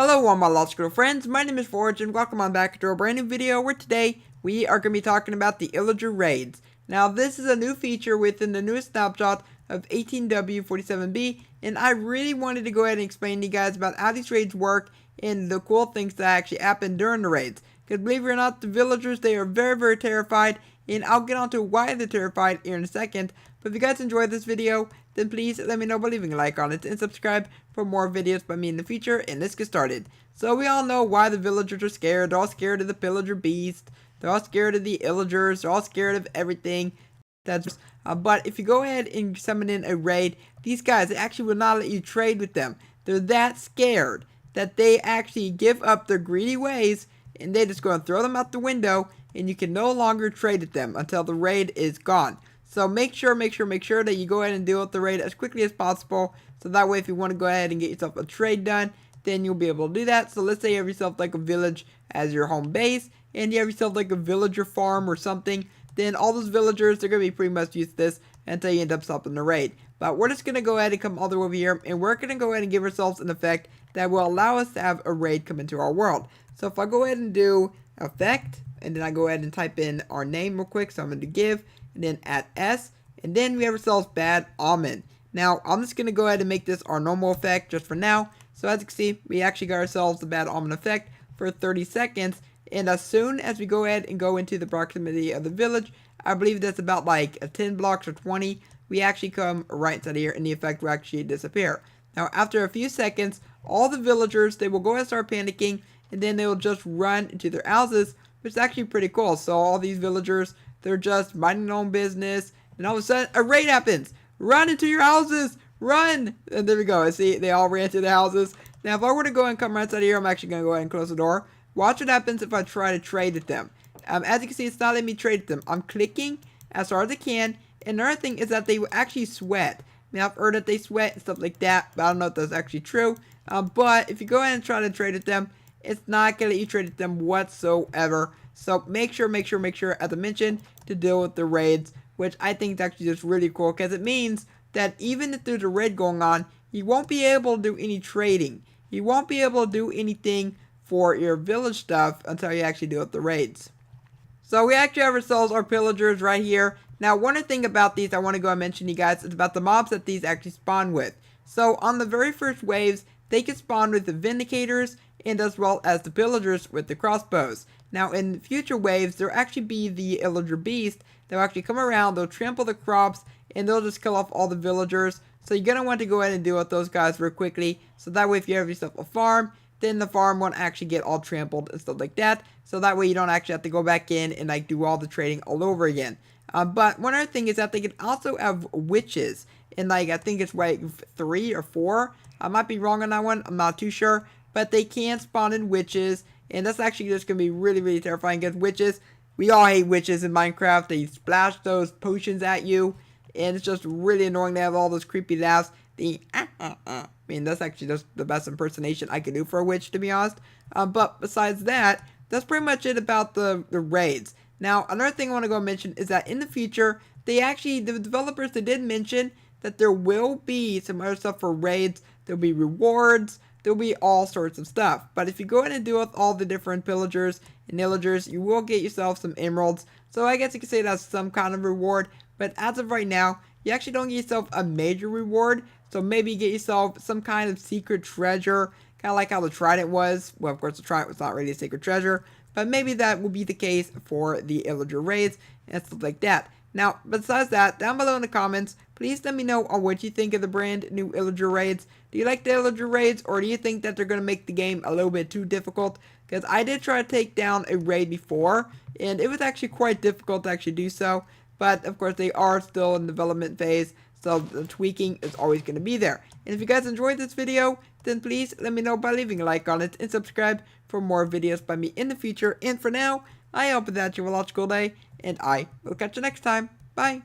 Hello all my logical friends, my name is Forge and welcome on back to a brand new video where today we are going to be talking about the Illager raids. Now this is a new feature within the newest snapshot of 18W47B and I really wanted to go ahead and explain to you guys about how these raids work and the cool things that actually happen during the raids. Because believe it or not, the villagers, they are very terrified, and I'll get onto why they're terrified here in a second. But if you guys enjoyed this video, then please let me know by leaving a like on it and subscribe for more videos by me in the future, and let's get started. So we all know why the villagers are scared. They're all scared of the pillager beast. They're all scared of the illagers. They're all scared of everything. But if you go ahead and summon in a raid, these guys, they actually will not let you trade with them. They're that scared that they actually give up their greedy ways and they just go and throw them out the window, and you can no longer trade with them until the raid is gone. So make sure that you go ahead and deal with the raid as quickly as possible. So that way if you want to go ahead and get yourself a trade done, then you'll be able to do that. So let's say you have yourself like a village as your home base, and you have yourself like a villager farm or something. Then all those villagers, they're going to be pretty much used to this until you end up stopping the raid. But we're just going to go ahead and come all the way over here, and we're going to go ahead and give ourselves an effect that will allow us to have a raid come into our world. So if I go ahead and do effect, and then I go ahead and type in our name real quick, so I'm going to give, and then add S, and then we have ourselves bad omen. Now, I'm just going to go ahead and make this our normal effect just for now. So as you can see, we actually got ourselves the bad omen effect for 30 seconds. And as soon as we go ahead and go into the proximity of the village, I believe that's about like 10 blocks or 20, we actually come right inside here and the effect will actually disappear. Now, after a few seconds, all the villagers, they will go ahead and start panicking, and then they will just run into their houses, which is actually pretty cool. So all these villagers, they're just minding their own business, and all of a sudden, a raid happens. Run into your houses! Run! And there we go. I see they all ran to the houses. Now, if I were to go and come right inside here, I'm actually going to go ahead and close the door. Watch what happens if I try to trade with them. As you can see, it's not letting me trade with them. I'm clicking as hard as I can. And another thing is that they will actually sweat. I mean, I've heard that they sweat and stuff like that, but I don't know if that's actually true. But if you go ahead and try to trade with them, it's not going to let you trade with them whatsoever. So make sure, as I mentioned, to deal with the raids, which I think is actually just really cool, because it means that even if there's a raid going on, you won't be able to do any trading. You won't be able to do anything for your village stuff until you actually deal with the raids. So we actually have ourselves our pillagers right here. Now, one other thing about these I want to go and mention to you guys is about the mobs that these actually spawn with. So on the very first waves, they can spawn with the vindicators and as well as the pillagers with the crossbows. Now in future waves, there'll actually be the illager beast. They'll actually come around, they'll trample the crops, and they'll just kill off all the villagers. So you're going to want to go ahead and deal with those guys very quickly. So that way if you have yourself a farm, then the farm won't actually get all trampled and stuff like that. So that way you don't actually have to go back in and like do all the trading all over again. But one other thing is that they can also have witches. And like I think it's like 3 or 4. I might be wrong on that one. I'm not too sure. But they can spawn in witches. And that's actually just going to be really terrifying against witches. We all hate witches in Minecraft. They splash those potions at you. And it's just really annoying to have all those creepy laughs. I mean, that's actually just the best impersonation I could do for a witch, to be honest. But besides that, that's pretty much it about the raids. Now, another thing I want to go mention is that in the future, the developers, they did mention that there will be some other stuff for raids. There'll be rewards. There'll be all sorts of stuff. But if you go ahead and deal with all the different pillagers and illagers, you will get yourself some emeralds. So I guess you could say that's some kind of reward. But as of right now, you actually don't get yourself a major reward. So maybe get yourself some kind of secret treasure. Kind of like how the trident was. Well, of course, the trident was not really a secret treasure. But maybe that will be the case for the illager raids and stuff like that. Now, besides that, down below in the comments, please let me know on what you think of the brand new illager raids. Do you like the illager raids, or do you think that they're going to make the game a little bit too difficult? Because I did try to take down a raid before, and it was actually quite difficult to actually do so. But, of course, they are still in development phase, so the tweaking is always going to be there. And if you guys enjoyed this video, then please let me know by leaving a like on it and subscribe for more videos by me in the future. And for now, I hope that you have a logical day, and I will catch you next time. Bye.